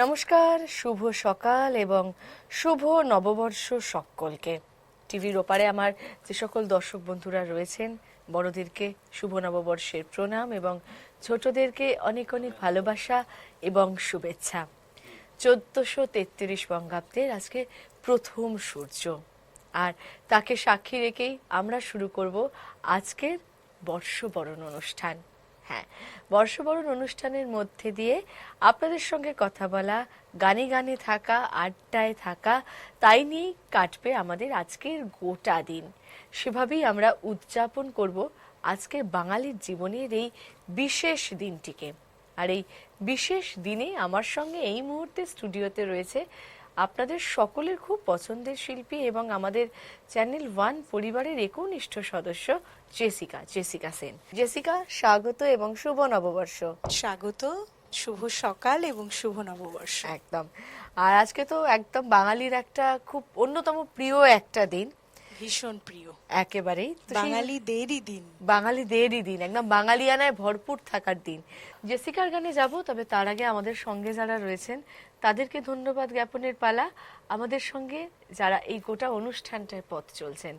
নমস্কার, শুভ সকাল এবং শুভ নববর্ষ সকলকে। টিভির ওপারে আমার যে সকল দর্শক বন্ধুরা রয়েছেন, বড়দেরকে শুভ নববর্ষের প্রণাম এবং ছোটদেরকে অনেক অনেক ভালোবাসা এবং শুভেচ্ছা। 1433 বঙ্গাব্দের আজকে প্রথম সূর্য, আর তাকে সাক্ষী রেখেই আমরা শুরু করব আজকের বর্ষবরণ অনুষ্ঠান। হ্যাঁ, বর্ষবরণ অনুষ্ঠানের মধ্যে দিয়ে আপনাদের সঙ্গে কথা বলা, গানে গানে থাকা, আড্ডায় থাকা, তাই নিয়েই কাটবে আমাদের আজকের গোটা দিন। সেভাবেই আমরা উদযাপন করব আজকে বাঙালির জীবনের এই বিশেষ দিনটিকে। আর এই বিশেষ দিনে আমার সঙ্গে এই মুহূর্তে স্টুডিওতে রয়েছে আপনাদের সকলের খুব পছন্দের শিল্পী এবং আমাদের চ্যানেল ওয়ান পরিবারের একনিষ্ঠ সদস্য জেসিকা সেন। জেসিকা, স্বাগত এবং শুভ নববর্ষ। স্বাগত, শুভ সকাল এবং শুভ নববর্ষ। একদম। আর আজকে তো একদম বাঙালির একটা খুব অন্যতম প্রিয় একটা দিন, ভীষণ প্রিয়, একেবারেই বাঙালিদেরই দিন। বাঙালিদেরই দিন, একদম বাঙালিয়ানায় ভরপুর থাকার দিন। জেসিকার গানে যাব, তবে তার আগে আমাদের সঙ্গে যারা রয়েছেন তাদেরকে ধন্যবাদ জ্ঞাপনের পালা। আমাদের সঙ্গে যারা এই গোটা অনুষ্ঠানটায় পথ চলছেন,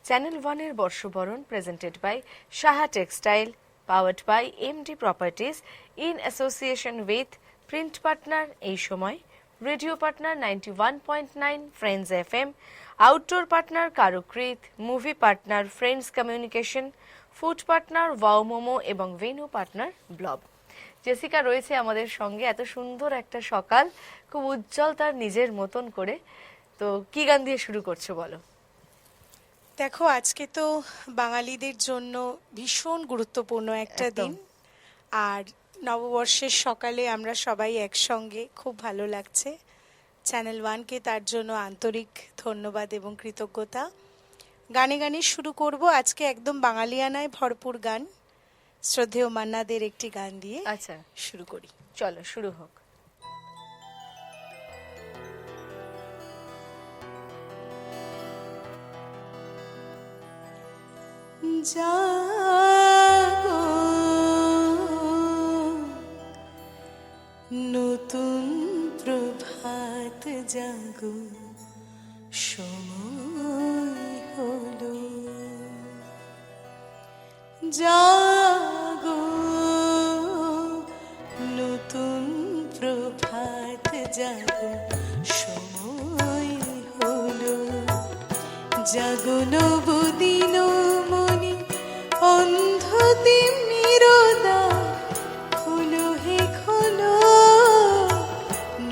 চ্যানেল ওয়ানের বর্ষবরণ presented by Saha Textile, powered by MD Properties, in association with print partner এই সময়, radio partner 91.9 Friends FM, outdoor partner Karukrit, movie partner Friends Communication, food partner Wow Momo এবং ভেন্যু পার্টনার ব্লব। জেসিকা রয়েছে আমাদের সঙ্গে। এত সুন্দর একটা সকাল, খুব উজ্জ্বল তার নিজের মতন করে। তো কি গান দিয়ে শুরু করছো বলো? দেখো, আজকে তো বাঙালিদের জন্য ভীষণ গুরুত্বপূর্ণ একটা একদম। দিন, আর নববর্ষের সকালে আমরা সবাই একসঙ্গে, খুব ভালো লাগছে। চ্যানেল ওয়ানকে তার জন্য আন্তরিক ধন্যবাদ এবং কৃতজ্ঞতা। গানে গানে শুরু করব আজকে একদম বাঙালিয়ানায় ভরপুর গান, শ্রদ্ধেয় মান্নাদের একটি গান দিয়ে আচ্ছা, শুরু করি। চলো শুরু হোক। জাগো, নতুন প্রভাত জাগো, সময় হলো। জাগো, নতুন প্রভাত জাগো, সময় হলো। জাগো নবদিন মনি, অন্ধ তিমিরদা, খোলো হে খোলো।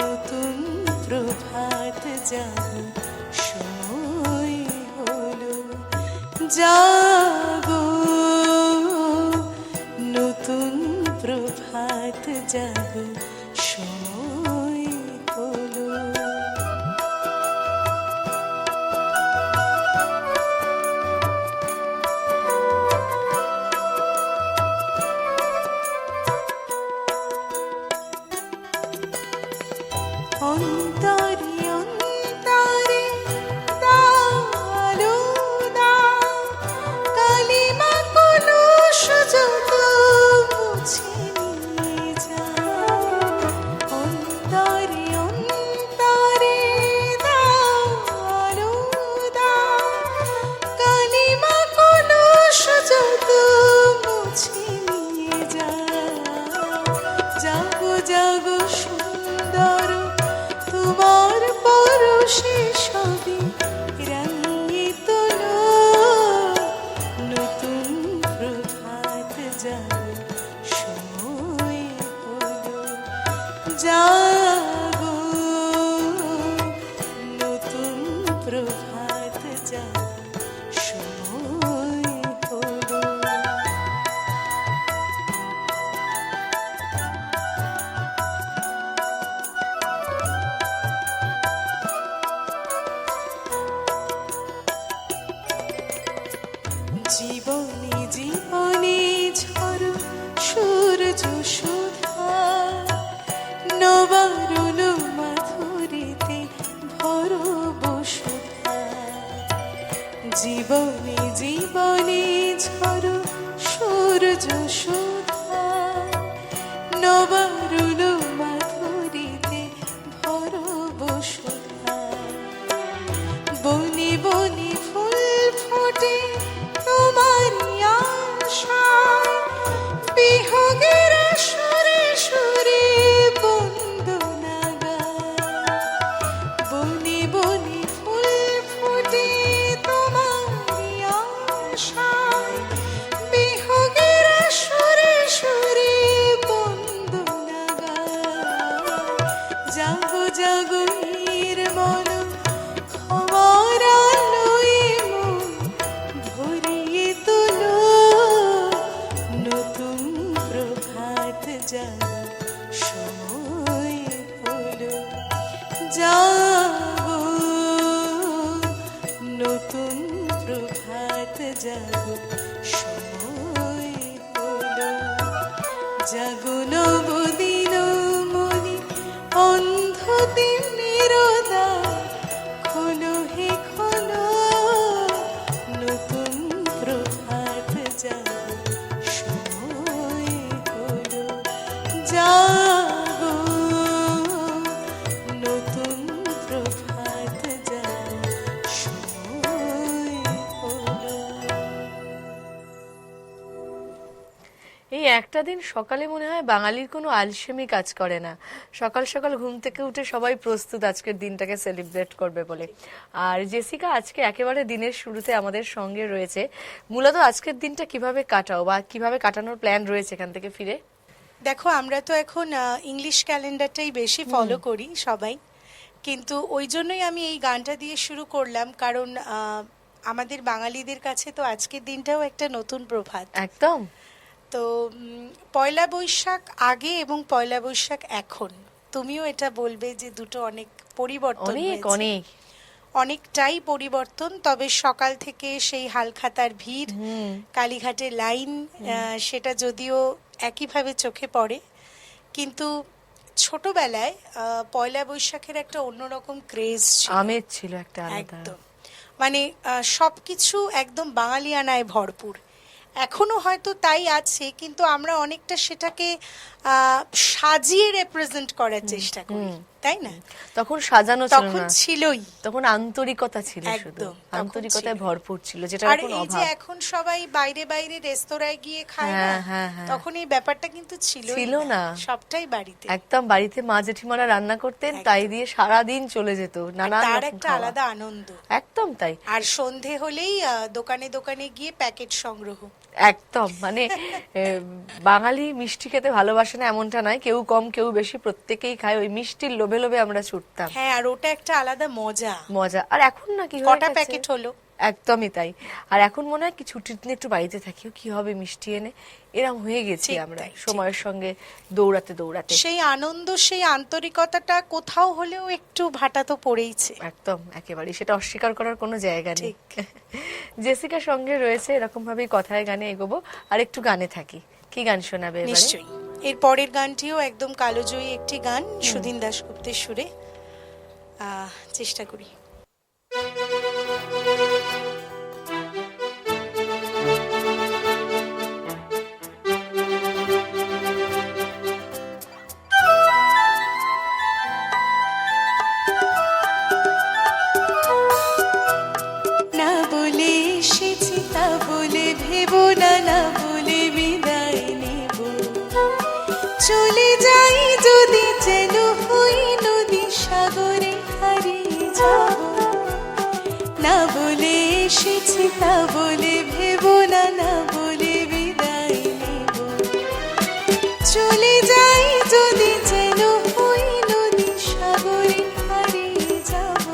নতুন প্রভাত জাগো, সময় হলো। জাগো, নতুন প্রভাত জাগো, সময় হলো। অন্তরে অন্তরে দারু দাও, কালিমা কলুষ যত মুছে নিয়ে যাও। অন্তরে অন্তরে দারু দাও, কালিমা কলুষ যত মুছে নিয়ে যাও। জাগো জাগো সুন্দর, তোমার জাগো জাগো নির্মল ক্ষমার আলোয় মন ভরিয়ে তোলো, নতুন প্রভাত জাগো সময় হলো। জাগো নতুন প্রভাত জাগো সময় হলো। জাগো নবদিন মনি অন্ধ দিনের দ্বার, খোলো হে খোলো, নতুন প্রভাত জাগো সময় হলো। জাগো নতুন প্রভাত জাগো সময় হলো। এই একটা দিন সকালে মনে হয় বাঙালির কোনো আলসেমি কাজ করে না। সকাল সকাল ঘুম থেকে উঠে সবাই প্রস্তুত আজকের দিনটাকে সেলিব্রেট করবে বলে। আর জেসিকা আজকে একেবারে দিনের শুরুতে আমাদের সঙ্গে রয়েছে। মূলত আজকের দিনটা কিভাবে কাটাও বা কিভাবে কাটানোর প্ল্যান রয়েছে এখান থেকে ফিরে? দেখো, আমরা তো এখন ইংলিশ ক্যালেন্ডারটাই বেশি ফলো করি সবাই, কিন্তু ওই জন্যই আমি এই গানটা দিয়ে শুরু করলাম, কারণ আমাদের বাঙালিদের কাছে তো আজকের দিনটাও একটা নতুন প্রভাত। একদম। তো পয়লা বৈশাখ আগে এবং পয়লা বৈশাখ এখন, তুমিও এটা বলবে যে দুটো অনেক পরিবর্তন অনেক হয়েছে। অনেক অনেকটাই পরিবর্তন। তবে সকাল থেকে সেই হালখাতার ভিড়, কালীঘাটে লাইন, সেটা যদিও একইভাবে চোখে পড়ে, কিন্তু ছোটবেলায় পয়লা বৈশাখের একটা অন্যরকম ক্রেজ ছিল, আমেজ ছিল একটা আলাদা। একদম। মানে সবকিছু একদম বাঙালিয়ানায় ভরপুর। এখনো হয়তো তাই আছে, কিন্তু আমরা অনেকটা সেটাকে সাজিয়ে রিপ্রেজেন্ট করার চেষ্টা করি, তাই না? তখন সাজানো ছিল তখন না, ছিলই, তখন আন্তরিকতা ছিল, শুধু একদম, তখন আন্তরিকতায় ছিল। ভরপুর ছিল, যেটা আর এখন এই যে অভাব। এখন সবাই বাইরে বাইরে রেস্তোরাঁয় গিয়ে খায় না, হ্যাঁ, হ্যাঁ। তখন এই ব্যাপারটা কিন্তু ছিল ছিল না। সবটাই বাড়িতে। একদম বাড়িতে মা জেঠিমারা রান্না করতেন, তাই দিয়ে সারা দিন চলে যেত, আর নানা তার রকম একটা খাওয়া। আলাদা আনন্দ। একদম তাই। আর সন্ধে হলেই দোকানে দোকানে গিয়ে প্যাকেট সংগ্রহ। একদম মানে বাঙালি মিষ্টি খেতে ভালোবাসে না এমনটা নয়, কেউ কম কেউ বেশি, প্রত্যেকেই খায়। ওই মিষ্টির লোভে লোভে আমরা ছুটতাম। হ্যাঁ, আর ওটা একটা আলাদা মজা। মজা। আর এখন না কি হয়ে কটা গেছে? প্যাকেট হলো? একদমই তাই। আর এখন মনে হয় কি ছুটির দিনে একটু বাড়িতে থাকি, কি হবে মিষ্টি এনে, এরম হয়ে গেছি ঠিক আমরা তাই, ঠিক। সময়ের সঙ্গে দৌড়াতে দৌড়াতে। সেই আনন্দ, সেই আন্তরিকতাটা কোথাও হলেও একটু ভাটা তো পড়েইছে। একদম একেবারে, সেটা অস্বীকার করার কোনো জায়গা নেই। ঠিক। জেসিকার সঙ্গে রয়েছে, এরকম ভাবেই কথায় গানে এগোবো আর একটু গানে থাকি। কি গান শোনাবে এবারে? নিশ্চয়ই। এর পরের গানটিও একদম কালোজয়ী একটি গান, সুধীন দাশগুপ্তের সুরে। চেষ্টা করি। না বলে এসেছি তা বলে ভেবো না, না বলে বিদায় নেব। চলে যাই যদি যেন হই নদী সাগরে হারিয়ে যাব। না বলে এসেছি তা বলে ভেবো না, না বলে বিদায় নেব। চলে যাই যদি যেন হই নদী সাগরে হারিয়ে যাব।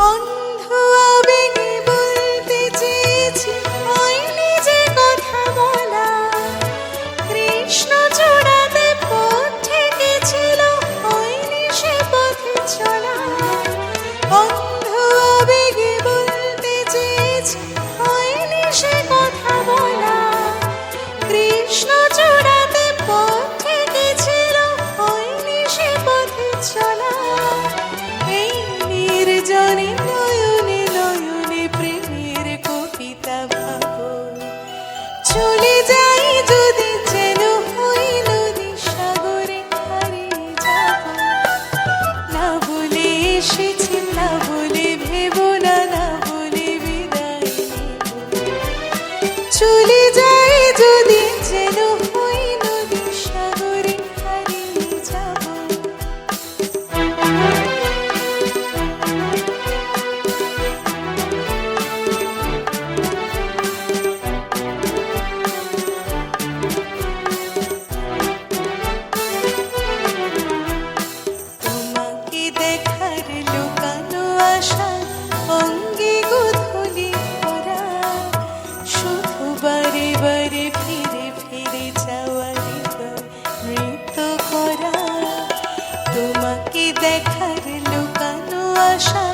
অন্ধ আবেগে বলতে চেয়েছি, হয়নি যে কথা বলা। কৃষ্ণ চূড়াতে পথ ঠেকেছিল, হয়নি সে পথে চলা। অন্ধ আবেগে বলতে চেয়েছি, হয়নি সে কথা বলা। কৃষ্ণ চূড়াতে পথ ঠেকেছিল, হয়নি সে পথে চলা। এই নির্জনে নয়নে নয়নে প্রেমের কবিতা ভাবো। চলে যাই যদি যেন হই নদী সাগরে হারিয়ে যাব। না বলে এসেছি না বলে ভেবো না, না বলে বিদায় নেব। চলে যাই যদি যেন হই নদী সাগরে হারিয়ে যাব। তোমাকে দেখার লুকানো আশা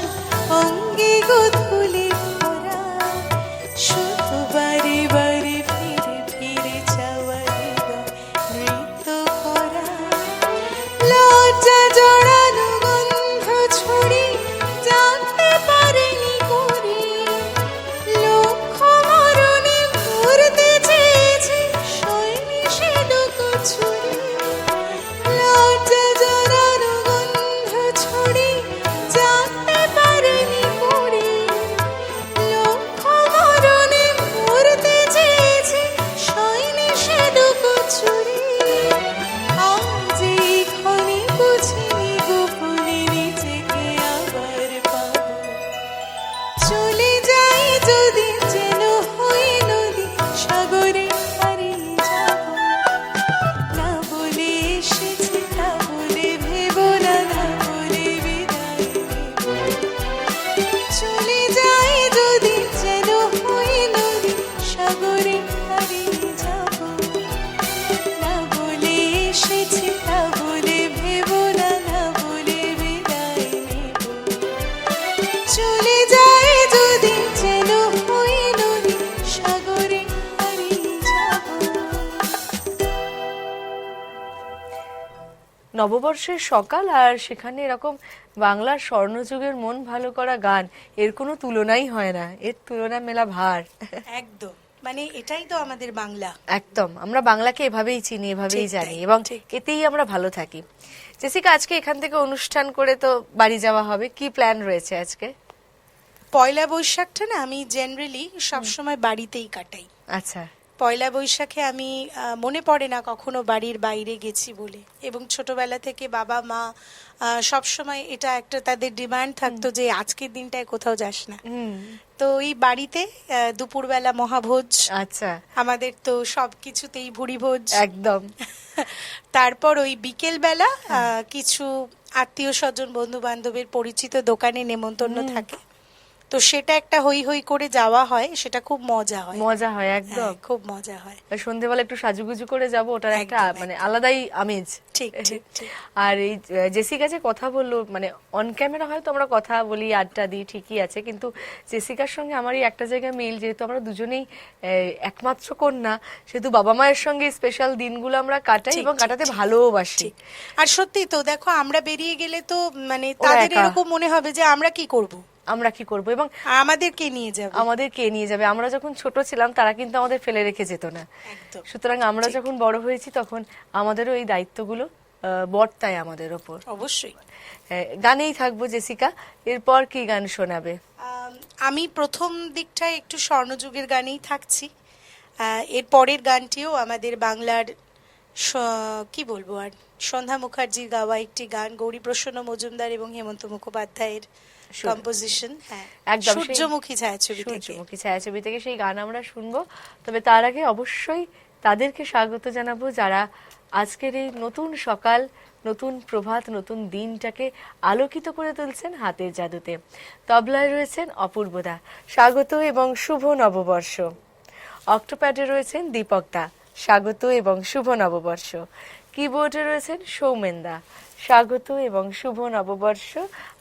অঙ্গে গোধূলি ভরা, শুধু বারে বারে ফিরে ফিরে যাওয়ার নৃত্য করা। লজ্জা জড়ানো গন্ধ ছড়ি জানতে পারেনি করি, লক্ষ্য মরণে ধরতে চেয়েছে সয়নি সে লুকোচুরি। লজ্জা জড়ানো গন্ধ ছড়ি জানতে পারেনি করি, লক্ষ্য মরণে ধরতে চেয়েছে সয়নি সে লুকোচুরি। আজ এই ক্ষণে বুঝিনি গোপনে নিজেকে আবার পাবো, চলে যাই যদি যেন হই নদী সাগরে হারিয়ে যাব। না বলে এসেছি তা বলে ভেবো না, না বলে বিদায় নেব। চলে যাই যদি যেন হই নদী সাগরে হারিয়ে যাব। না বলে এসেছি তা বলে ভেবো না, না বলে বিদায় নেব। চলে যায় যদি যেন হই নদী সাগরে হারিয়ে যাব। নববর্ষের সকাল আর সেখানে এরকম বাংলার স্বর্ণযুগের মন ভালো করা গান, এর কোনো তুলনাই হয় না, এর তুলনা মেলা ভার। একদম, মানে এটাই তো আমাদের বাংলা। একদম, আমরা বাংলাকে এভাবেই চিনি, এভাবেই ঠিক জানি তাই, এবং ঠিক। এতেই আমরা ভালো থাকি। জেসিকা, আজকে এখান থেকে অনুষ্ঠান করে তো বাড়ি যাওয়া হবে, কি প্ল্যান রয়েছে আজকে? পয়লা বৈশাখটা না আমি জেনারেলি সবসময় বাড়িতেই কাটাই। আচ্ছা, পয়লা বৈশাখে আমি মনে পড়ে না কখনো বাড়ির বাইরে গেছি বলে, এবং ছোটবেলা থেকে বাবা মা সবসময় এটা একটা তাদের ডিমান্ড থাকতো যে আজকের দিনটায় কোথাও যাস না। তো এই বাড়িতে দুপুরবেলা মহাভোজ, আচ্ছা, আমাদের তো সব কিছুতেই ভুড়ি ভোজ। একদম। তারপর ওই বিকেল বেলা কিছু আত্মীয় স্বজন বন্ধু বান্ধবের পরিচিত দোকানে নেমন্তন্ন থাকে, তো সেটা একটা হই হই করে যাওয়া হয়, সেটা খুব মজা হয়। মজা হয় একদম। হ্যাঁ, খুব মজা হয়। আর সন্ধ্যেবেলা একটু সাজুগুজু করে যাব, ওটার একটা একদম, মানে আলাদাই আমেজ। ঠিক ঠিক ঠিক। আর এই জেসিকা যে কথা বললো, মানে অন ক্যামেরা হয়তো আমরা কথা বলি, আড্ডা দিই, ঠিকই আছে, কিন্তু জেসিকার সঙ্গে আমার এই একটা জায়গায় মিল, যেহেতু আমরা দুজনেই একমাত্র কন্যা, সেহেতু বাবা মায়ের সঙ্গে স্পেশাল দিনগুলো আমরা কাটাই ঠিক, এবং ঠিক, কাটাতে ঠিক। ভালোবাসি। ঠিক। আর সত্যি তো দেখো, আমরা বেরিয়ে গেলে তো মানে ওরা তাদের একা। এরকম মনে হবে যে আমরা কি করব, আমরা কি করব, এবং আমাদের কে নিয়ে যাবে। আমাদের কে নিয়ে যাবে। আমরা যখন ছোট ছিলাম তারা কিন্তু আমাদের ফেলে রেখে যেত না, একদম। সুতরাং আমরা যখন বড় হয়েছি তখন আমাদেরও এই দায়িত্বগুলো বর্তায় আমাদের ওপর। অবশ্যই। গানেই থাকবো জেসিকা, এরপর কি গান শোনাবে? আমি প্রথম দিকটায় একটু স্বর্ণযুগের গানেই থাকছি। এর পরের গানটিও আমাদের বাংলার কি বলবো আর, সন্ধ্যা মুখার্জির গাওয়া একটি গান, গৌরীপ্রসন্ন মজুমদার এবং হেমন্ত মুখোপাধ্যায়ের কম্পোজিশন। হ্যাঁ, একদম, সেই সূর্যমুখী ছায়াছবি থেকে। সূর্যমুখী ছায়াছবি থেকে সেই গান আমরা শুনবো। তবে তার আগে অবশ্যই তাদেরকে স্বাগত জানাবো যারা আজকের এই নতুন সকাল, নতুন প্রভাত, নতুন দিনটাকে আলোকিত করে তুলছেন হাতের জাদুতে। তবলায় রয়েছেন অপূর্বদা, স্বাগত এবং শুভ নববর্ষ। অক্টোপ্যাডে রয়েছেন দীপকদা, স্বাগত এবং শুভ নববর্ষ। কিবোর্ডে রয়েছেন সৌমেনদা, স্বাগত এবং শুভ নববর্ষ।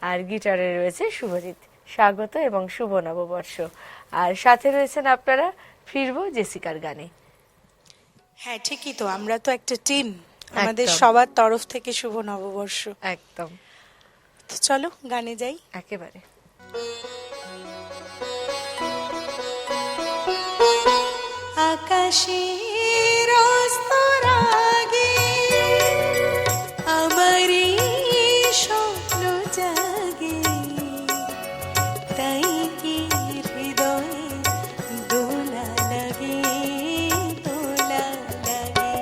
আর গিটারে রয়েছে শুভজিৎ, স্বাগত এবং শুভ নববর্ষ। আর সাথে রয়েছেন আপনারা, ফিরবো জেসিকার গানে। হ্যাঁ ঠিকই তো, আমরা তো একটা টিম, আমাদের একদম। সবার তরফ থেকে শুভ নববর্ষ। একদম, তো চলো গানে যাই। একেবারে। আকাশের অস্তরাগে আমারই স্বপ্ন জাগে, তাই কি হৃদয়ে দোলা লাগে, দোলা লাগে।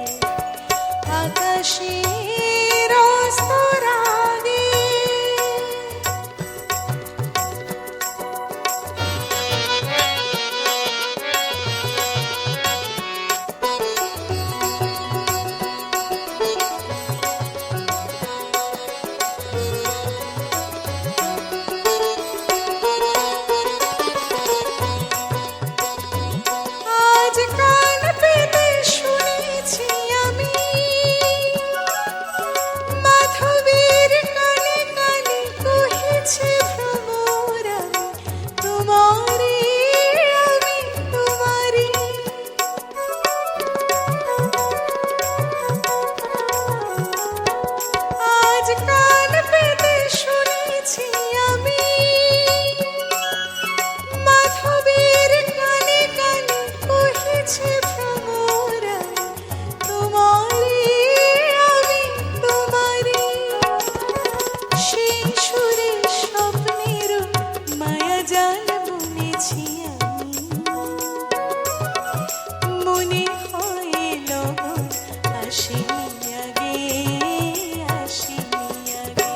আকাশের অস্তরাগে সেই সুরে স্বপ্নের মায়া জাল বুনেছি আমি, মনে হয় লগন আসেনি আগে, আসেনি আগে,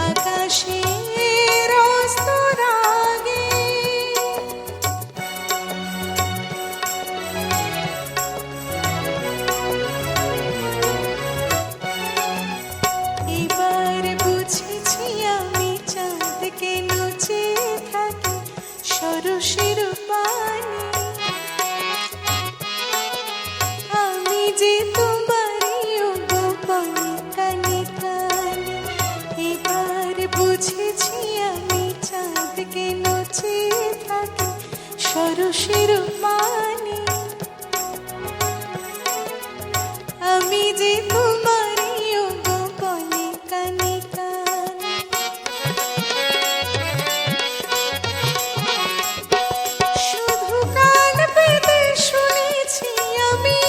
আকাশের অস্তর আগে। এবার বুঝেছি আমি চাঁদকে লুচে থাকি সরসের পানি, আমি যে তোমারই গোপন কানে কানে। এবার বুঝেছি আমি চাঁদকে লুচে থাকি সরসের পানি, আমি যে তোমারই গোপনে কানে কানে। শুধু কান পেতে শুনেছি আমি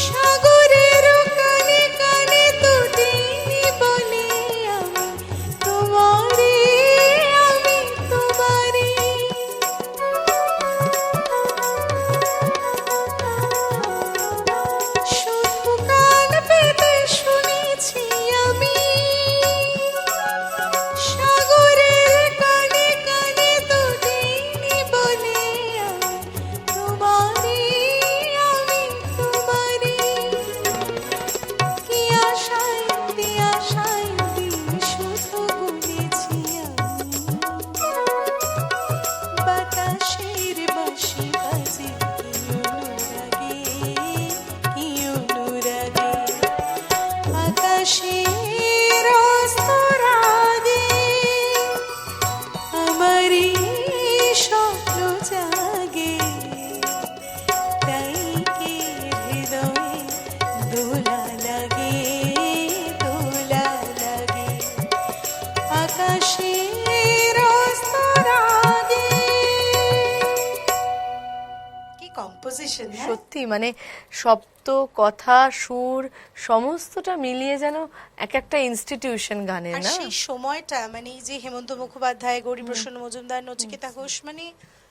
সাগরের কানে কানে দুদিনই বলে আমি তোমারে, আমি তোমারে। শুধু কান পেতে শুনেছি আমি সাগরের কানে কানে দুদিনই বলে আমি তোমারে, আমি তোমারে। কি আশায় দিন শুধু বলেছি আমি, বাতাসের বাঁশি বাজে কি অনুরাগে, কি অনুরাগে, আকাশের অস্তর আগে। আমারই স্বপ্ন জাগে, তাই কি হৃদয়ে দোলা লাগে, দোলা লাগে, আকাশের অস্তর আগে। কি কম্পোজিশন! সত্যি মানে শব্দ, কথা, সুর সমস্তটা মিলিয়ে যেন এক একটা ইনস্টিটিউশন গানের, আর না? সেই সময়টা মানে এই যে হেমন্ত মুখোপাধ্যায়, গৌরীপ্রসন্ন মজুমদার, নচিকেতা ঘোষ, মানে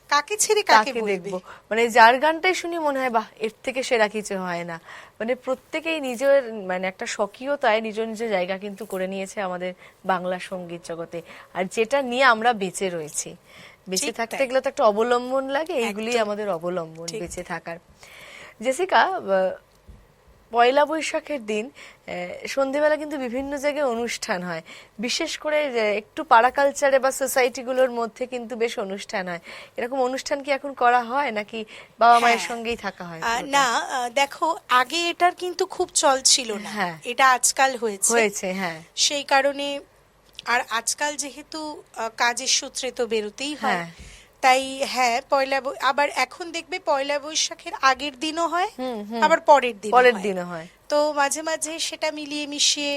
কাকে ছেড়ে কাকে কাকে বলবে? দেখবো, মানে যার গানটাই শুনি মনে হয় বাহ, এর থেকে সেরা কিছু হয় না। মানে প্রত্যেকেই নিজের মানে একটা স্বকীয়তায় নিজ নিজ জায়গা কিন্তু করে নিয়েছে আমাদের বাংলা সঙ্গীত জগতে, আর যেটা নিয়ে আমরা বেঁচে রয়েছি। বেঁচে ঠিক থাকতে তাই। গেলে তো একটা অবলম্বন লাগে, এইগুলি একদম। আমাদের অবলম্বন ঠিক বেঁচে থাকার। জেসিকা, পয়লা বৈশাখের দিন সন্ধেবেলা কিন্তু বিভিন্ন জায়গায় অনুষ্ঠান হয়, বিশেষ করে একটু পাড়া কালচারে বা সোসাইটিগুলোর মধ্যে কিন্তু বেশ অনুষ্ঠান হয়। এরকম অনুষ্ঠান কি এখন করা হয় নাকি বাবা মায়ের হ্যাঁ। সঙ্গেই থাকা হয়? না, দেখো আগে এটার কিন্তু খুব চল ছিল না, হ্যাঁ। এটা আজকাল হয়েছে। হয়েছে, হ্যাঁ। সেই কারণে, আর আজকাল যেহেতু কাজের সূত্রে তো বেরোতেই হয়, হ্যাঁ। তাই হ্যাঁ আবার এখন দেখবে পয়লা বৈশাখের আগের দিনও হয়, আবার পরের দিনও হয়। তো মাঝে মাঝে সেটা মিলিয়ে মিশিয়ে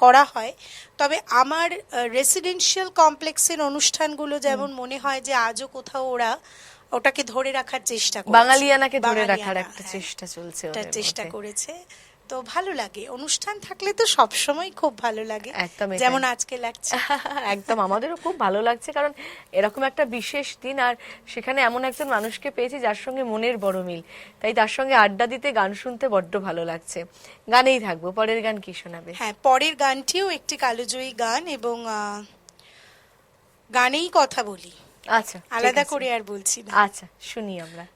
করা হয়। তবে আমার রেসিডেন্সিয়াল কমপ্লেক্সের অনুষ্ঠানগুলো যেমন মনে হয় যে আজও কোথাও ওরা ওটাকে ধরে রাখার চেষ্টা করেছে, বাঙালিয়ানাকে ধরে রাখার বাঙালিয়ানা, একটা হ্যাঁ, চেষ্টা চলছে একটা ওদের চেষ্টা মধ্যে। করেছে। তো ভালো লাগে, অনুষ্ঠান থাকলে তো সব সময় খুব ভালো লাগে, একদম এটাই। যেমন আজকে লাগছে। একদম আমাদেরও খুব ভালো লাগছে, কারণ এরকম একটা বিশেষ দিন, আর সেখানে এমন একজন মানুষকে পেয়েছি যার সঙ্গে মনের বড় মিল, তাই তার সঙ্গে আড্ডা দিতে, গান শুনতে বড্ড ভালো লাগছে। গানেই থাকবো, পরের গান কি শোনাবে? হ্যাঁ, পরের গানটিও একটি কালোজয়ী গান, এবং গানেই কথা বলি, আচ্ছা, ঠিক আলাদা আছে। করে আর বলছি না। আচ্ছা, শুনি আমরা।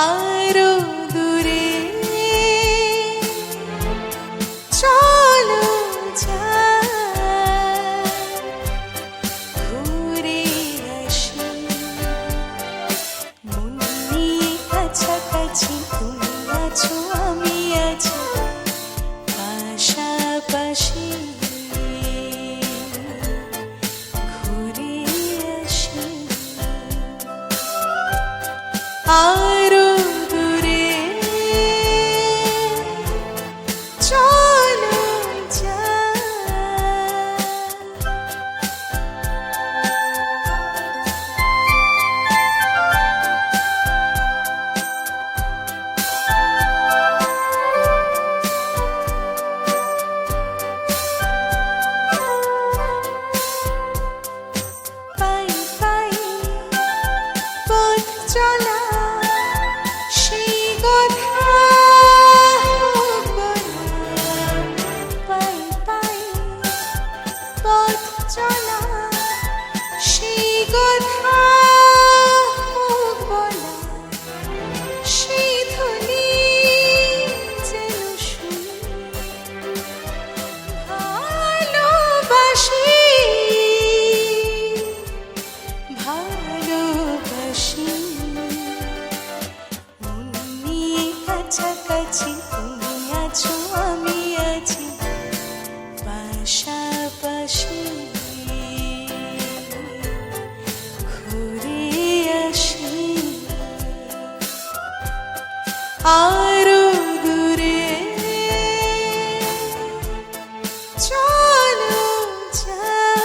আরো দূরে চলো যাই, ঘুরে আসি, মন নিয়ে কাছাকাছি, তুমি আছো আমি আছি পাশাপাশি, ঘুরে আসি। ভালোবাসি মন নিয়ে কাছাকাছি তুমি আছো আমি আছি পাশাপাশি ঘুরে আসি আরো দূরে চলো যাই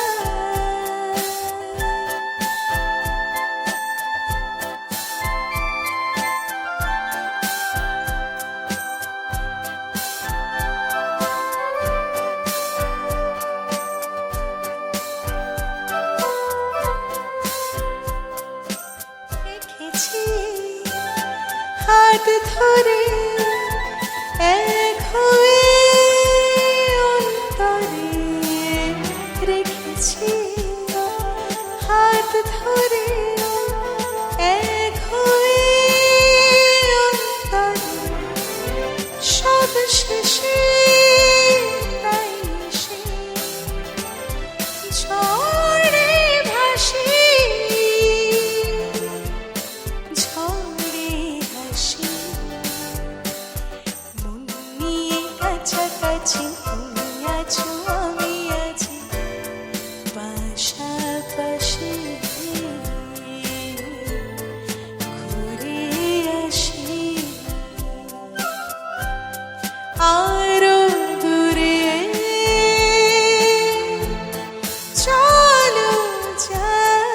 রেখেছি হাত ধরে এক হয়ে অন্তরে রেখেছি হাত ধরে এক হয়ে অন্তরে সব শেষে তাই সে ঝড়ে ভাসি ঝড়ে হাসি মন নিয়ে কাছাকাছি তুমি আছো আমি আছি পাশাপাশি ঘুরে আসি আরো দূরে চলো যাই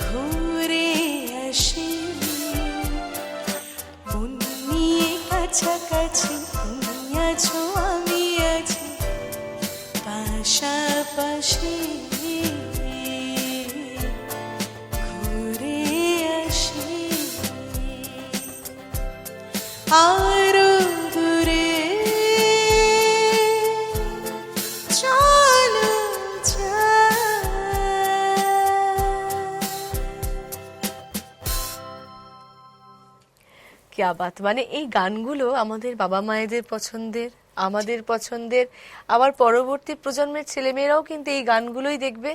ঘুরে আসি মন নিয়ে কাছাকাছি তুমি আছো আমি আছি পাশাপাশি ঘুরে আসি আরো দূরে চলো কিয়া বাত, মানে এই গানগুলো আমাদের বাবা মায়েদের পছন্দের, আমাদের পছন্দের, আবার পরবর্তী প্রজন্মের ছেলেমেয়েরাও কিন্তু এই গানগুলোই দেখবে,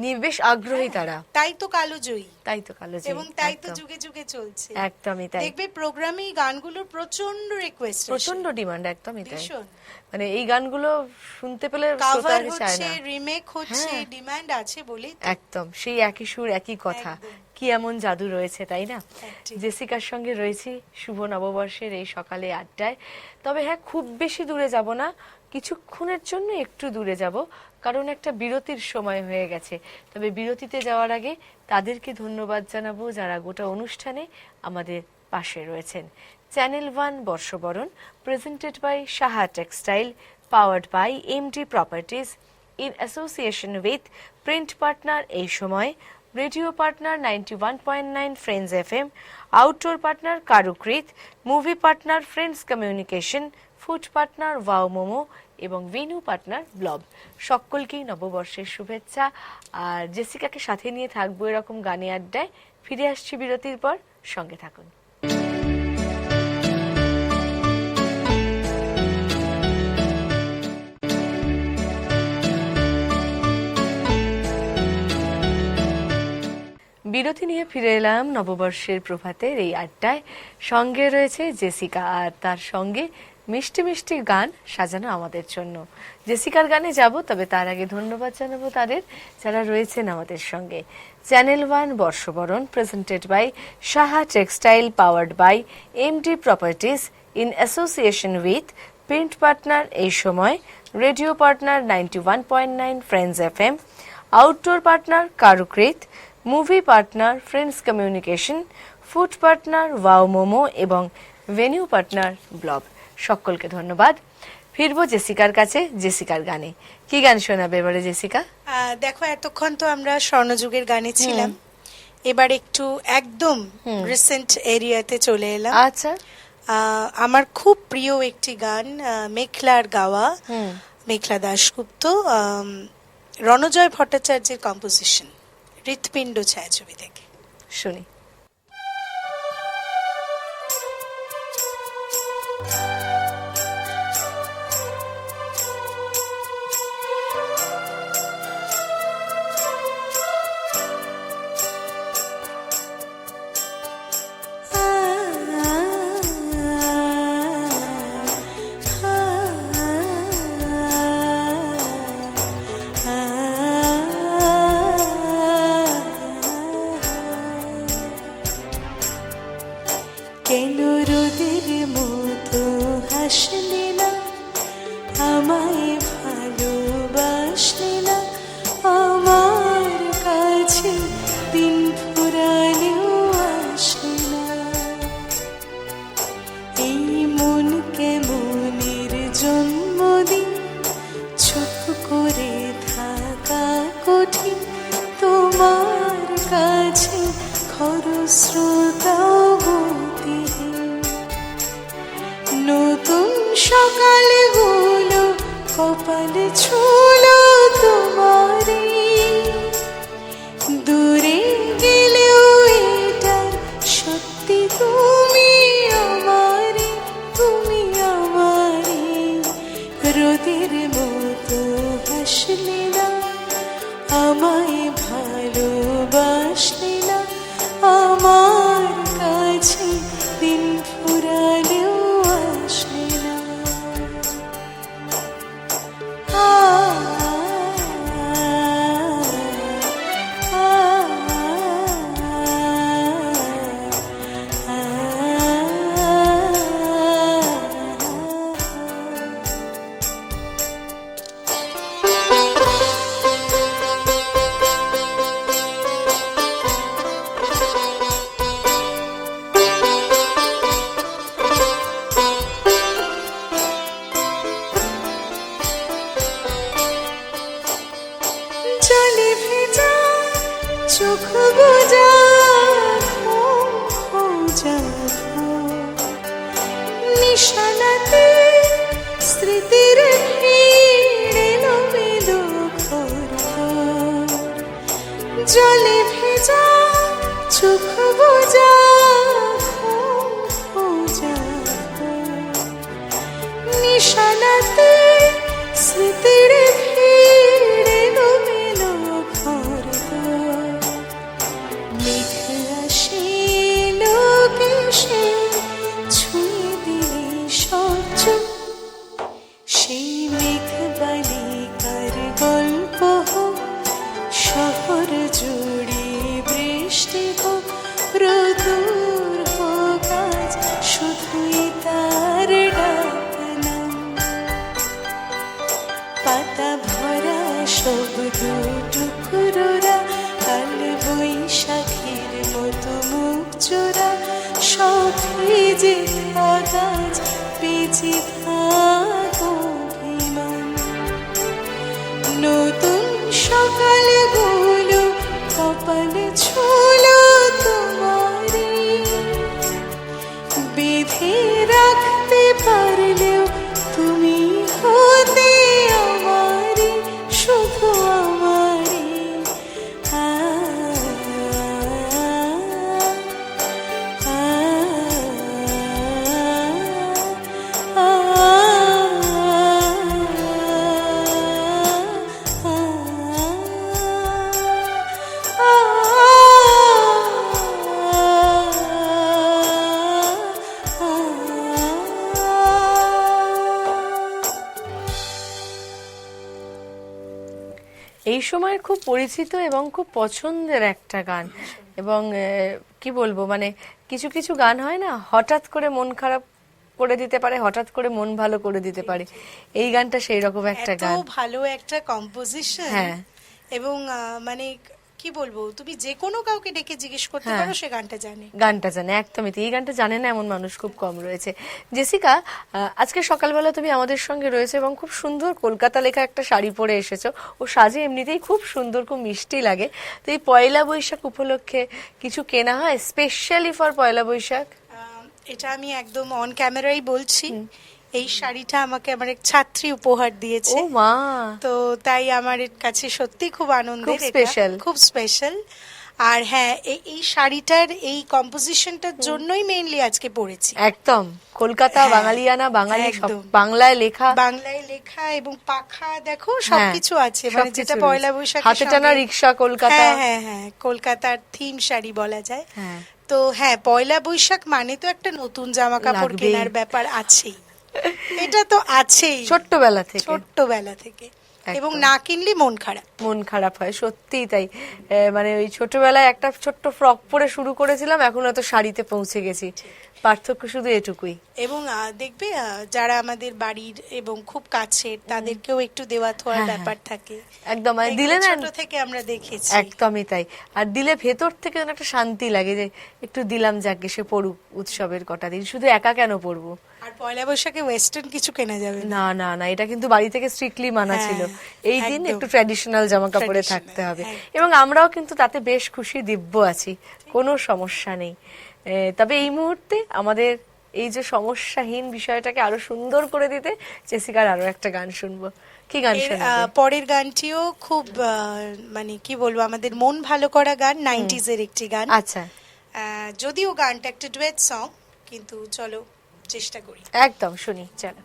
নিয়ে বেশ আগ্রহী তারা। তাই তো কালো জয়ী তাই তো কালো জয়ী, এবং তাই তো একদম, যুগে যুগে চলছে একদমই তাই, দেখবে প্রোগ্রামে এই গানগুলোর প্রচন্ড রিকোয়েস্ট প্রচন্ড ডিমান্ড, একদমই তাই। ভীষণ মানে এই গানগুলো শুনতে পেলে কাভার শ্রোতা চায় হচ্ছে না। রিমেক হচ্ছে হ্যাঁ। ডিমান্ড আছে বলেই তো। একদম সেই একই সুর একই কথা, একদম। কি এমন জাদু রয়েছে তাই না। ঠিক। জেসিকার সঙ্গে রয়েছি শুভ নববর্ষের এই সকালে আড্ডায়। তবে হ্যাঁ, খুব বেশি দূরে যাব না, কিছুক্ষণের জন্য একটু দূরে যাব, কারণ একটা বিরতির সময় হয়ে গেছে। তবে বিরতিতে যাওয়ার আগে তাদেরকে ধন্যবাদ জানাবো যারা গোটা অনুষ্ঠানে আমাদের পাশে রয়েছেন। চ্যানেল 1 বর্ষবরণ, presented by Saha Textile, powered by MD Properties, in association with print partner এই সময়, radio partner 91.9 Friends FM, outdoor partner Karukrit, movie partner Friends Communication, food partner Wow Momo এবং ভেন্যু পার্টনার ব্লব। সকলকেই নববর্ষের শুভেচ্ছা। আর জেসিকাকে সাথে নিয়ে থাকবো এরকম গানে আড্ডায়। ফিরে আসছি বিরতির পর, সঙ্গে থাকুন। বিরতি নিয়ে ফিরে এলাম নববর্ষের প্রভাতের এই আড্ডায়। সঙ্গে রয়েছে জেসিকা, আর তার সঙ্গে মিষ্টি মিষ্টি গান সাজানো আমাদের জন্য। জেসিকার গানে যাব, তবে তার আগে ধন্যবাদ জানাবো তাদের যারা রয়েছেন আমাদের সঙ্গে। চ্যানেল 1 বর্ষবরণ, presented by Saha Textile, powered by MD Properties, in association with print partner এই সময়, radio partner 91.9 Friends FM, outdoor partner Karukrit, movie partner Friends Communication, food partner Wow Momo এবং ভেন্যু পার্টনার ব্লব। সকলকে ধন্যবাদ। ফিরবো জেসিকার কাছে, জেসিকার গানে। কি গান শোনাবে এবারে জেসিকা? দেখো, এতক্ষণ তো আমরা স্বর্ণযুগের গানে ছিলাম, এবার একটু একদম রিসেন্ট এরিয়াতে চলে এলাম। আচ্ছা, আমার খুব প্রিয় একটি গান, মেঘলার গাওয়া, মেঘলা দাশগুপ্ত, রণজয় ভট্টাচার্যের কম্পোজিশন, হৃৎপিণ্ড ছায়াছবি থেকে। শুনি। কঠিন তোমার কাছে খরস্রোতাও গতিহীন। নতুন সকালগুলো কপালে ছুলো তোমারই, দূরে গেলেও এটার সত্যি তুমি আমারই, তুমি আমারই। রোদের মতো হাসলে না, আমায় ভালোবাসলে না, আমার কাছে দিন ফুরালেও আসলে না। জলে ভেজা চোখ বোঝা খোঁজা নিশানাতে স্মৃতির ভিড় এলোমেলো ঘোর। জলে ভেজা চোখ বোঝা খোঁজা নিশানাতে স্মৃতির ভিড় এলোমেলো ঘোর। মেঘ আসে লোকেশে ছুঁয়ে দিলে সহ্য, সেই মেঘ বালিকার গল্প হোক, শহর জুড়ে বৃষ্টি হোক, রোদুর হোক আজ শুধুই তার ডাক নাম। পাতা ভরা সব টুকরোরা কাল বৈশাখীর মতো মুখ চোরা, সব ভিজে কাগজ বেঁচে থাক অভিমান। নতুন সকালগুলো কপালে ছুলো তোমারই, বেঁধে রাখতে পারলেও তুমি হতে আমারই, শুধু আমারই। এই সময়ের খুব পরিচিত এবং খুব পছন্দের একটা গান। এবং কি বলবো, মানে কিছু কিছু গান হয় না, হঠাৎ করে মন খারাপ করে দিতে পারে, হঠাৎ করে মন ভালো করে দিতে পারে। এই গানটা সেই রকম একটা এত গান। ভালো একটা কম্পোজিশন। হ্যাঁ। এবং মানে কি বলবো, তুমি যে কোনো কাউকে ডেকে জিজ্ঞেস করতে পারো, সে গানটা জানে। গানটা জানে, একদমই। এই গানটা জানে না এমন মানুষ খুব কম রয়েছে। জেসিকা, আজকে সকালবেলা তুমি আমাদের সঙ্গে রয়েছে এবং খুব সুন্দর কলকাতা লেখা একটা শাড়ি পরে এসেছো। ও সাজে এমনিতেই খুব সুন্দর, খুব মিষ্টি লাগে। তো এই পয়লা বৈশাখ উপলক্ষে কিছু কেনা হয় স্পেশালি ফর পয়লা বৈশাখ? এটা আমি একদম অন ক্যামেরাই বলছি, এই শাড়িটা আমাকে আমার এক ছাত্রী উপহার দিয়েছে। ও মা! তো তাই আমার কাছে সত্যি খুব আনন্দের, খুব স্পেশাল, খুব স্পেশাল। আর হ্যাঁ, এই শাড়িটার এই কম্পোজিশনটার জন্যই মেইনলি আজকে পড়েছি। একদম কলকাতা, বাঙালিয়ানা, বাঙালি সব, বাংলায় লেখা, বাংলায় লেখা এবং পাখা দেখো সবকিছু আছে, মানে যেটা পয়লা বৈশাখ হাতে টানা রিক্সা কলকাতা। হ্যাঁ হ্যাঁ হ্যাঁ, কলকাতার থিম শাড়ি বলা যায়। তো হ্যাঁ, পয়লা বৈশাখ মানে তো একটা নতুন জামা কাপড় কেনার ব্যাপার আছেই, এটা তো আছেই ছোট্টবেলা থেকে। এবং না কিনলে মন খারাপ হয়, সত্যিই তাই। মানে ওই ছোটবেলায় একটা ছোট্ট ফ্রক পরে শুরু করেছিলাম, এখন হয়তো শাড়িতে পৌঁছে গেছি। পার্থক্য শুধু এটুকুই। এবং দেখবে যারা আমাদের বাড়ির এবং খুব কাছের তাদেরকেও একটু দেওয়া থোয়ার হ্যাঁ, ব্যাপার থাকে। একদম মানে এগুলো দিলে না ছোট থেকে আমরা দেখেছি। একদমই তাই। আর দিলে ভেতর থেকে যেন একটা শান্তি লাগে যে একটু দিলাম, যাকে সে পড়ুক উৎসবের কটা দিন, শুধু একা কেন পড়বো। আর পয়লা বৈশাখে ওয়েস্টার্ন কিছু কেনা যাবে না। না না না, এটা কিন্তু বাড়ি থেকে স্ট্রিক্টলি মানা হ্যাঁ, ছিল, এই দিন একদম। একটু ট্র্যাডিশনাল জামা কাপড়ে Traditional, থাকতে হবে। একদম। এবং আমরাও কিন্তু তাতে বেশ খুশি, দিব্য আছি, কোনো সমস্যা নেই। তবে এই মুহূর্তে আমাদের এই যে সমস্যাহীন বিষয়টাকে আরো সুন্দর করে দিতে জেসিকার আরো একটা গান শুনবো। কি গান এর শোনাবে? পরের গানটিও খুব মানে কি বলবো, আমাদের মন ভালো করা গান, 90s এর একটি গান। আচ্ছা, যদিও গানটা একটা ডুয়েট সং, কিন্তু চলো চেষ্টা করি। একদম শুনি, চলো।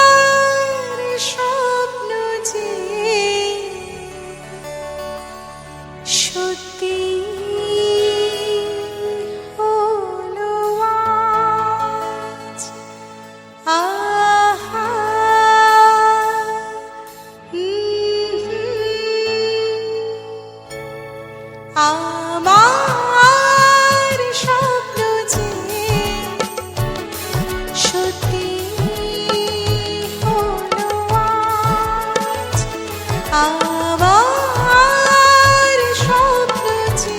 আমার স্বপ্ন যে সত্যি হলো আজ। আহা, আমার স্বপ্ন যে সত্যি হলো আজ। আমার স্বপ্ন যে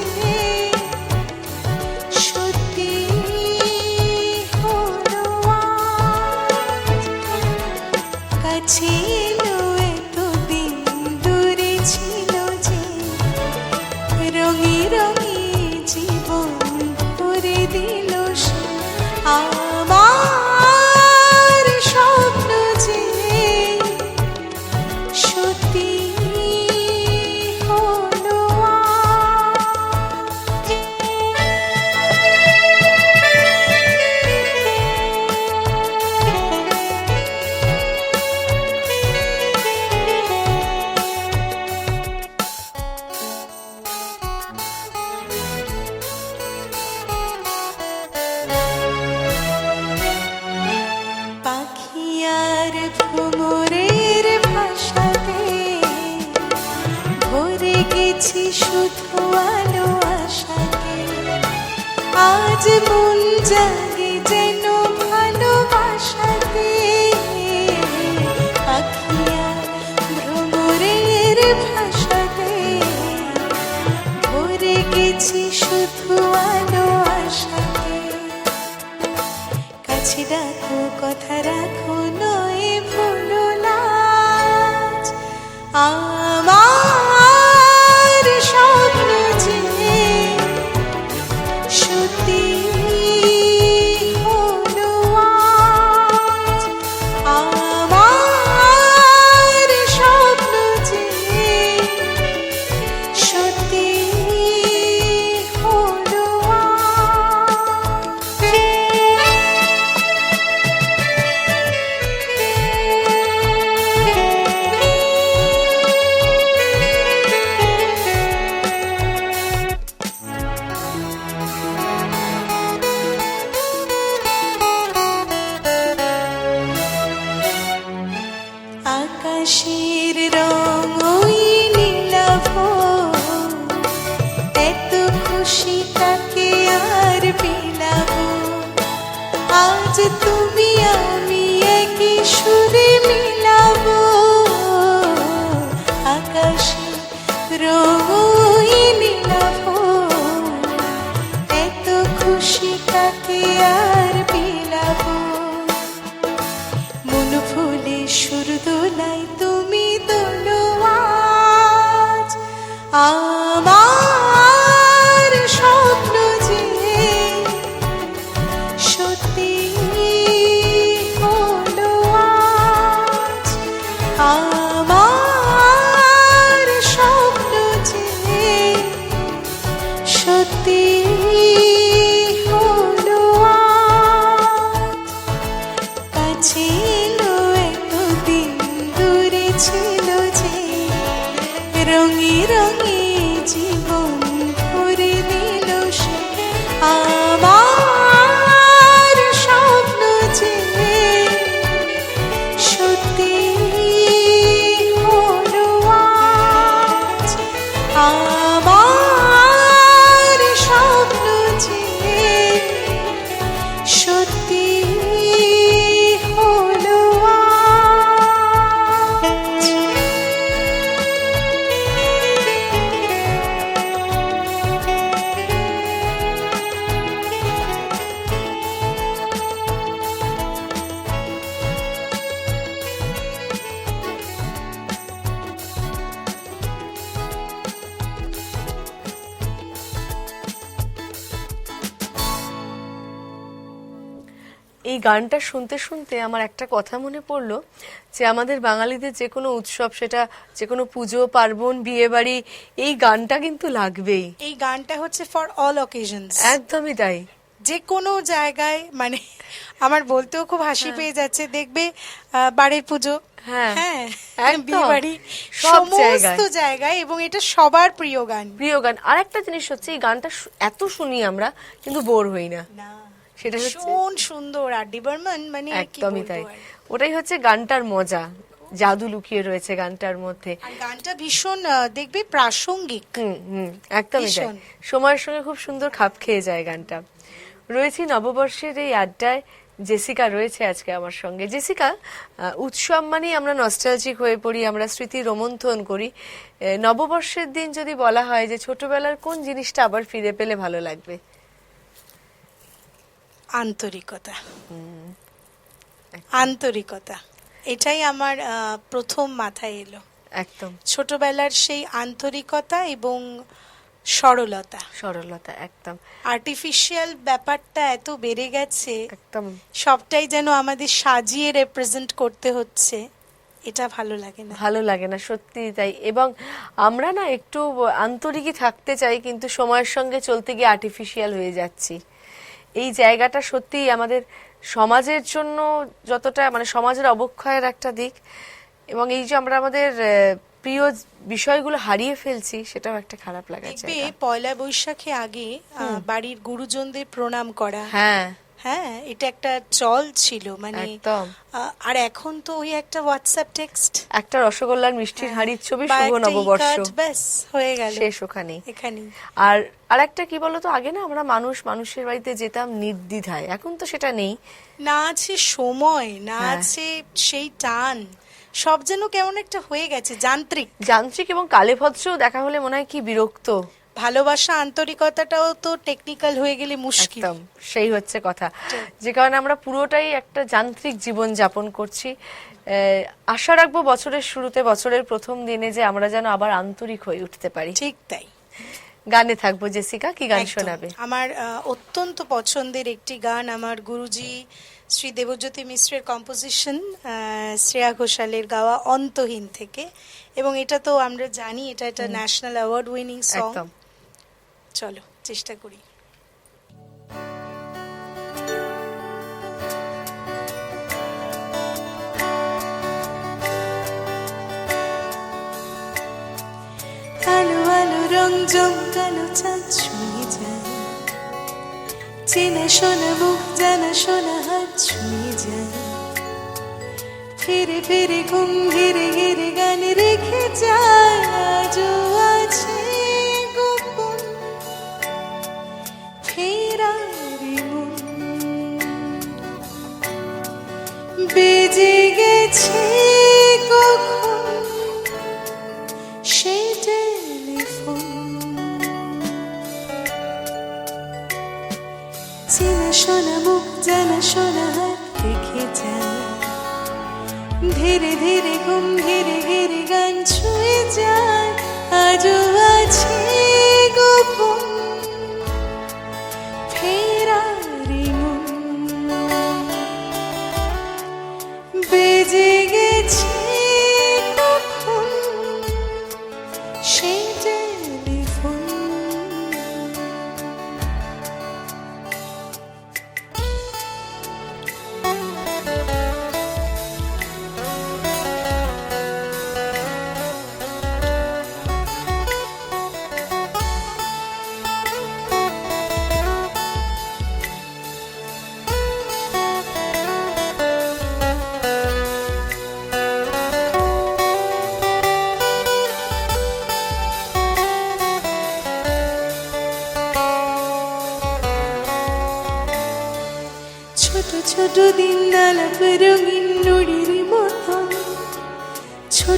সত্যি হলো আজ। কাছে এলো এতদিন, দূরে ছিল যে, রঙে রঙে জীবন ভরে দিল সে। আমার স্বপ্ন যে সত্যি হলো পাখি আর ভ্রমরের ভাষাতে ভরে গেছি শুধু আলো আশাতে। আজ মন জাগে যেন ভালোবাসাতে। পাখি আর ভ্রমরের ভাষাতে ভরে গেছি শুধু আলো আশাতে। কাছে ডাকো, কথা রাখো, নয় ভুলো লাজ। আমার স্বপ্ন যে সত্যি হলো আজ। আমার স্বপ্ন যে সত্যি হলো আজ। আকাশের রং ওই নীলাভ, এত খুশি তাকে আর বিলাবো। আজ তুমি আমি একই সুরে মিলাবো। আকাশের রং ওই নীলাভ, এত খুশি তাকে আর বিলাবো। মন ফুলে সুর দোলাই তুমি দোলো আজ। আমার স্বপ্ন যে সত্যি হলো আজ। আমার স্বপ্ন যে সত্যি হলো আজ। কাছে এলো এতদিন, দূরে ছিল যে, রঙে রঙে জীবন ভরে দিল সে আমার স্বপ্ন যে সত্যি হলো আজ আমার স্বপ্ন যে সত্যি হলো আজ। এই গানটা শুনতে শুনতে আমার একটা কথা মনে পড়লো যে আমাদের বাঙালিদের যে কোনো উৎসব, সেটা যে কোনো পুজো পার্বণ বিয়ে বাড়ি, এই গানটা কিন্তু লাগবেই। এই গানটা হচ্ছে ফর অল অকেশনস, একদমই তাই। যে কোনো জায়গায়, মানে আমার বলতেও খুব হাসি পেয়ে যাচ্ছে, দেখবে বাড়ির পুজো, হ্যাঁ, হ্যাঁ, একদম। বিয়ে বাড়ি, সব সমস্ত জায়গায়, এবং এটা সবার প্রিয় গান। প্রিয় গান। আর একটা জিনিস হচ্ছে, এই গানটা এত শুনি আমরা কিন্তু বোর হই না। না, সেটা হচ্ছে ভীষণ সুন্দর। আর ডি বর্মন, মানে কি একদমই বলবো তাই। আর। ওটাই হচ্ছে গানটার মজা, জাদু লুকিয়ে রয়েছে গানটার মধ্যে। আর গানটা ভীষণ দেখবে প্রাসঙ্গিক। একদমই তাই। ভীষণ। সময়ের সঙ্গে খুব সুন্দর খাপ খেয়ে যায় গানটা। রয়েছি নববর্ষের এই আড্ডায়, জেসিকা রয়েছে আজকে আমার সঙ্গে। জেসিকা, উৎসব মানেই আমরা নস্টালজিক হয়ে পড়ি, আমরা স্মৃতি রোমন্থন করি। নববর্ষের দিন যদি বলা হয় যে ছোটবেলার কোন জিনিসটা আবার ফিরে পেলে ভালো লাগবে? আন্তরিকতা, আন্তরিকতা, এটাই আমার প্রথম মাথায় এলো। একদম ছোটবেলার সেই আন্তরিকতা এবং সরলতা। সরলতা, একদম আর্টিফিশিয়াল ব্যাপারটা এত বেড়ে গেছে, একদম সবটাই যেন আমাদের সাজিয়ে রিপ্রেজেন্ট করতে হচ্ছে, এটা ভালো লাগে না। ভালো লাগে না, সত্যি তাই। এবং আমরা না একটু আন্তরিকই থাকতে চাই, কিন্তু সময়ের সঙ্গে চলতে গিয়ে আর্টিফিশিয়াল হয়ে যাচ্ছি। এই জায়গাটা সত্যিই আমাদের সমাজের জন্য যতটা, মানে সমাজের অবক্ষয়ের একটা দিক, এবং এই যে আমরা আমাদের প্রিয় বিষয়গুলো হারিয়ে ফেলছি, সেটাও একটা খারাপ লাগার দেখবে জায়গা। পয়লা বৈশাখে আগে বাড়ির গুরুজনদের প্রণাম করা, হ্যাঁ, হ্যাঁ, এটা একটা চল ছিল, মানে একদম। আর এখন তো ওই একটা হোয়াটসঅ্যাপ টেক্সট, একটা রসগোল্লার মিষ্টির হাঁড়ির ছবি, বা শুভ একটা নববর্ষ, ই-কার্ড, ব্যাস হয়ে গেল, শেষ ওখানেই। এখানেই। আর আরেকটা কি বলতো, আগে না আমরা মানুষের বাড়িতে যেতাম নির্দ্বিধায়, এখন তো সেটা নেই। না আছে সময়, না হ্যাঁ। আছে সেই টান, সব যেন কেমন একটা হয়ে গেছে যান্ত্রিক। যান্ত্রিক, এবং কালেভদ্রও দেখা হলে মনে হয় কি বিরক্ত। ভালোবাসা আন্তরিকতাটাও তো টেকনিক্যাল হয়ে গেলে মুশকিল। একদম, সেই হচ্ছে কথা। যে কারণে আমরা পুরোটাই একটা যান্ত্রিক জীবন যাপন করছি। আশা রাখবো বছরের শুরুতে, বছরের প্রথম দিনে, যে আমরা যেন আবার আন্তরিক হয়ে উঠতে পারি। ঠিক তাই। গানে থাকবো। জেসিকা, কি গান একদম। শোনাবে? আমার অত্যন্ত পছন্দের একটি গান, আমার গুরুজি শ্রী দেবজ্যোতি মিশ্রের কম্পোজিশন, শ্রেয়া ঘোষালের গাওয়া অন্তহীন থেকে, এবং এটা তো আমরা জানি এটা একটা ন্যাশনাল অ্যাওয়ার্ড উইনিং সং। একদম। চলো চেষ্টা করি। আলো আলো রং জমকালো চাঁদ ছুঁয়ে যায়, চেনা শোনা মুখ জানা শোনা হাত ছুঁয়ে যায়, ফিরে ফিরে ঘুম ঘিরে ঘিরে গান রেখে যায়, আজও আছে গোপন ফেরারি মন, বেজে গেছে কখন সেই টেলিফোন, চেনা শোনা মুখ জানা শোনা হাত রেখে যায়, ধীরে ধীরে ঘুম ঘিরে ঘিরে গান ছুঁয়ে যায়, আজও আছে গোপন ফেরারি মন, বেজে গেছে কখন সেই টেলিফোন।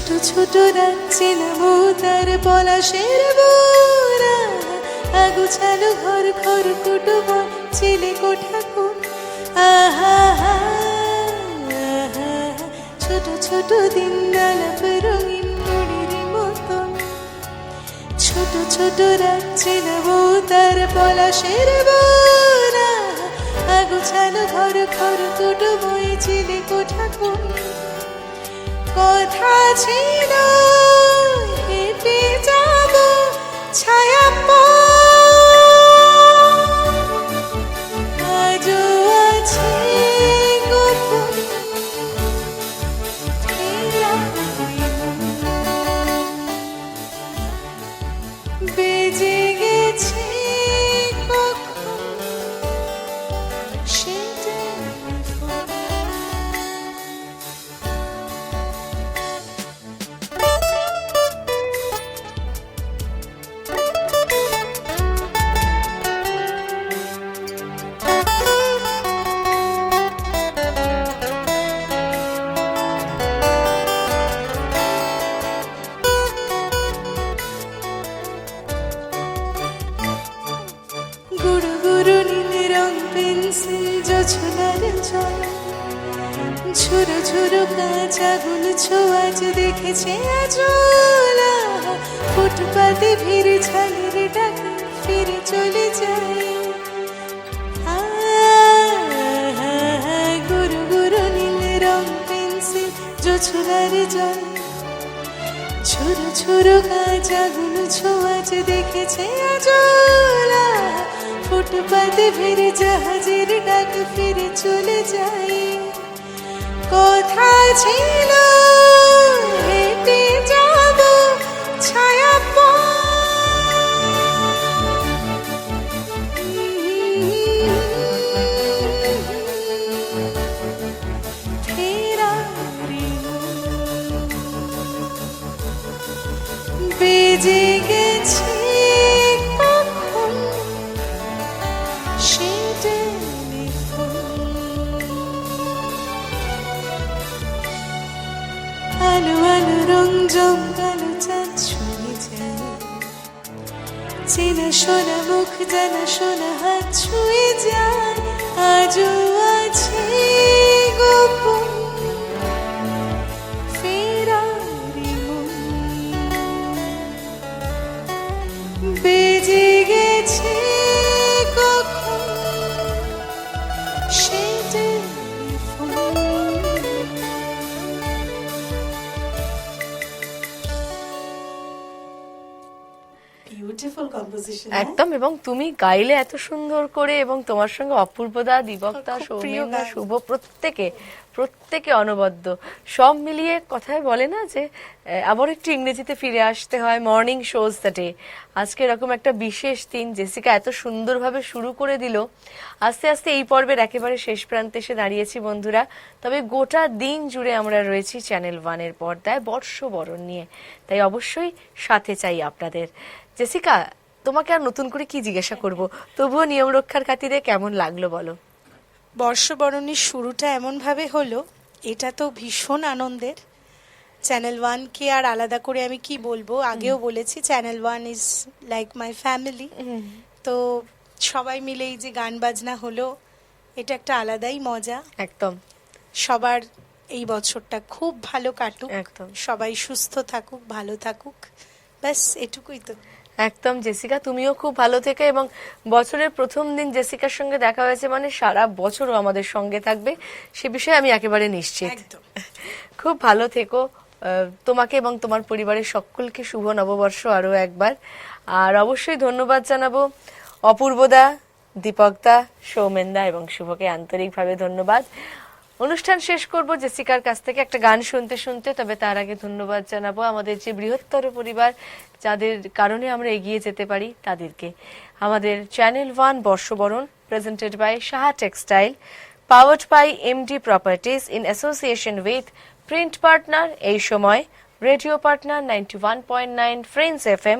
ছোট ছোট রাখছিলাম তার পলাশের বোরা, আগুছালো ঘর ঘর কুটুম ছেলে কোঠা কোন, আহা হা, আহা, ছোট ছোট দিন আলাপ রঙিন মুড়ির মতো, ছোট ছোট রাখছিলাম তার পলাশের বোরা, আগুছালো ঘর ঘর কুটুম ছেলে কোঠা কোন, কথা ছিল হেঁটে যাব ছায়া আজও আছে গোপন ফেরা বেজে গেছে কখন সে টেলিফোন। গুরু গুরু নীল রং পেন্সিল জোছনার জল, ঝুরো ঝুরো কাঁচাগুল ছোঁয়াচ দেখেছে আজলা, ফুটপাতে ভিড় ঝালের ডাকে ফিরে চলে যায়, গুরু গুরু নীল রং পেন্সিল জোছনার জল, ছোড়ো ছোড়ো কাঁচাগুলো ছোঁয়াচ দেখেছে আজলা, ফুটপাতে ভিড়ে জাহাজের ডাক ফিরে চলে যায়, কথা ছিল হেঁটে যাব ছায়া বেজে গেছে কখন সে টেলিফোন, আলো আলো রং জমকালো চাঁদ ছুঁয়ে যায়, চেনা শোনা মুখ জানা শোনা হাত ছুঁয়ে যায়, আজও আছে গোপন ফেরারি মন, বেজে গেছে কখন সে টেলিফোন। Beautiful composition. একদম, এবং তুমি গাইলে এত সুন্দর করে, এবং তোমার সঙ্গে অপূর্বদা, দীপকদা, খুব প্রিয় সৌমেনদা, গান। শুভ প্রত্যেকে অনবদ্য, সব মিলিয়ে কথায় বলে না যে আবার একটু ইংরেজিতে ফিরে আসতে হয়, মর্নিং শোজ দ্য ডে। আজকে এরকম একটা বিশেষ দিন, জেসিকা এত সুন্দরভাবে শুরু করে দিল। আস্তে আস্তে এই পর্বের একেবারে শেষ প্রান্তে এসে দাঁড়িয়েছি বন্ধুরা, তবে গোটা দিন জুড়ে আমরা রয়েছি চ্যানেল ওয়ানের পর্দায় বর্ষবরণ নিয়ে, তাই অবশ্যই সাথে চাই আপনাদের। জেসিকা, তোমাকে আর নতুন করে কি জিজ্ঞাসা করব, তবুও নিয়ম রক্ষার খাতিরে কেমন লাগলো বলো। বর্ষবরণের শুরুটা এমনভাবে হলো, এটা তো ভীষণ আনন্দের। চ্যানেল ওয়ানকে আর আলাদা করে আমি কি বলবো, আগেও বলেছি channel one is like my family. তো সবাই মিলে এই যে গান বাজনা হলো, এটা একটা আলাদাই মজা। একদম সবার এই বছরটা খুব ভালো কাটুক, একদম সবাই সুস্থ থাকুক, ভালো থাকুক, ব্যাস এটুকুই তো। একদম জেসিকা, তুমিও খুব ভালো থেকে, এবং বছরের প্রথম দিন জেসিকার সঙ্গে দেখা হয়েছে মানে সারা বছরও আমাদের সঙ্গে থাকবে, সে বিষয়ে আমি একেবারে নিশ্চিত। একদম। খুব ভালো থেকো, তোমাকে এবং তোমার পরিবারের সকলকে শুভ নববর্ষ আরো একবার। আর অবশ্যই ধন্যবাদ জানাবো অপূর্বদা, দীপকদা, সৌমেনদা এবং শুভকে আন্তরিকভাবে ধন্যবাদ। অনুষ্ঠান শেষ করব জেসিকার কাছ থেকে একটা গান শুনতে শুনতে, তবে তার আগে ধন্যবাদ জানাবো আমাদের যে বৃহত্তর পরিবার, যাদের কারণে আমরা এগিয়ে যেতে পারি তাদেরকে। আমাদের চ্যানেল ওয়ান বর্ষবরণ presented by Saha Textile, powered by MD Properties in association with print partner এই সময়, radio partner 91.9 Friends FM,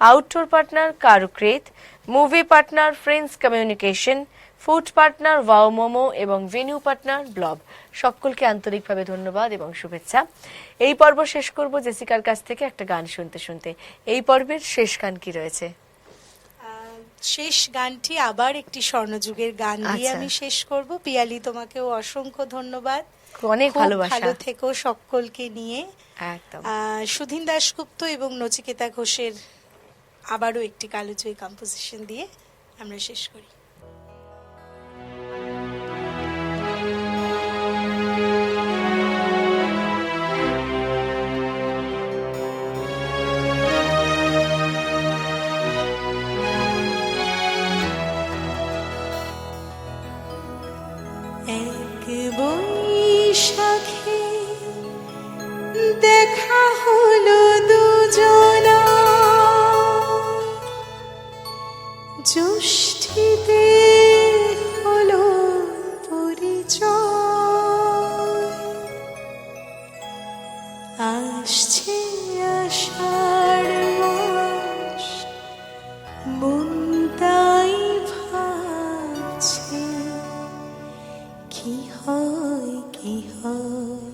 outdoor partner Karukrit, movie partner Friends Communication, food partner Wow Momo এবং ভেনিউ পার্টনার ব্লব। সকলকে আন্তরিকভাবে ধন্যবাদ এবং শুভেচ্ছা। এই পর্ব শেষ করব জেসিকার কাছ থেকে একটা গান শুনতে শুনতে। এই পর্বের শেষ গান কি রয়েছে? শেষ গানটি আবার একটি স্বর্ণযুগের গান দিয়ে আচ্ছা। আমি শেষ করব। পিয়ালি, তোমাকেও অসংখ্য ধন্যবাদ। অনেক খুব ভালোবাসা। ভালো থেকো সকলকে নিয়ে। একদম। সুধীন দাশগুপ্ত এবং নচিকেতা ঘোষের আবারও একটি কালোজয়ী কম্পোজিশন দিয়ে আমরা শেষ করি। এক বৈশাখে দেখা হলো দুজনা, জ্যৈষ্ঠীতে হলো পরিচয়। আসছে আষাঢ় মাস, মন তাই ভাবছে কি হয় কি হয়,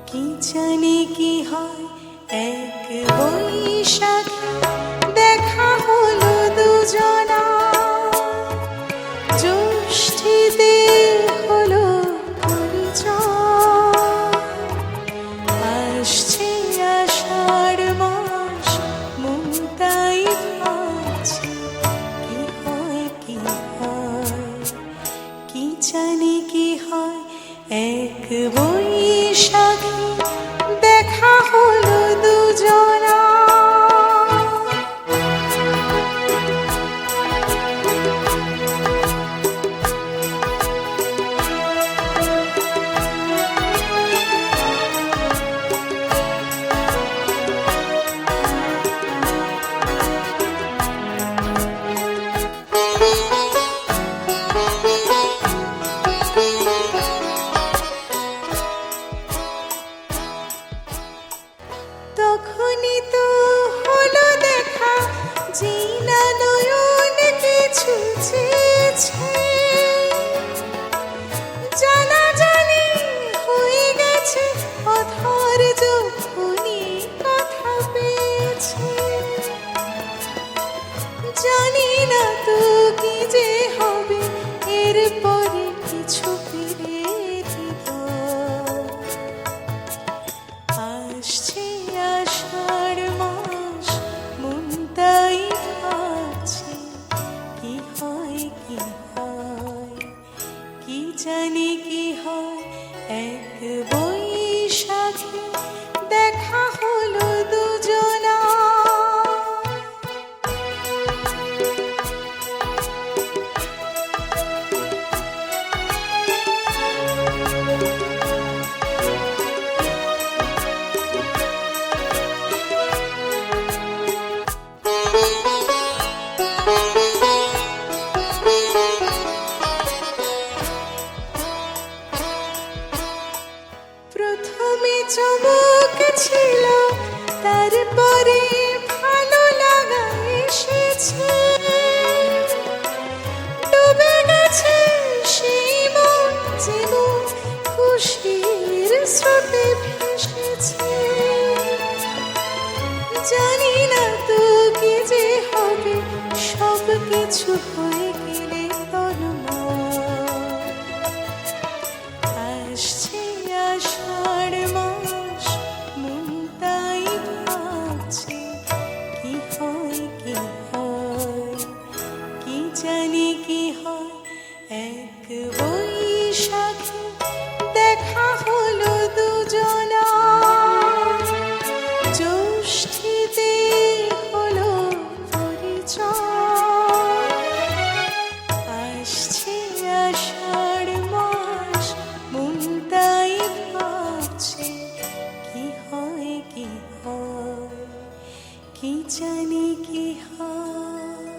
কি জানি কি হয়। এক বৈশাখে দেখা হলো দুজনা, জ্যৈষ্ঠীতে হলো পরিচয়। আসছে আষাঢ় মাস, মন তাই ভাবছে কি হয় কি হয়, কি জানি কি হয়। এক বৈশাখে দেখা হলো দুজনা। তখনই তো হলো দেখা, জিনা নয়ন কিছু চেয়েছে, জানা জানি হয়ে গেছে অধর যখনই কথা পেয়েছে। জানি না তো কি যে হবে এরপরে, কিছু ফিরে আসছে আষাঢ় মাস, মন তাই ভাবছে কি হয় কি হয়, কি জানি কি হয়। এক বৈশাখে দেখা হলো দুজনা। প্রথমে চমক ছিল, তারপরে ভালো লাগা এসেছে, ডুবে গেছে সেই মন যেমন খুশির স্রোতে ভেসেছে। জানি না তো কি যে হবে, সব কিছু হয়ে গেলে তন্ময়। আসছে আষাঢ় মাস, মন তাই ভাবছে কি হয় কি হয়, কি জানি কি হয়। এক বৈশাখে দেখা হলো দুজনা, জ্যৈষ্ঠীতে হলো পরিচয়। আসছে আষাঢ় মাস, মন তাই ভাবছে কি হয় কি হয়, কি জানি কি হয়।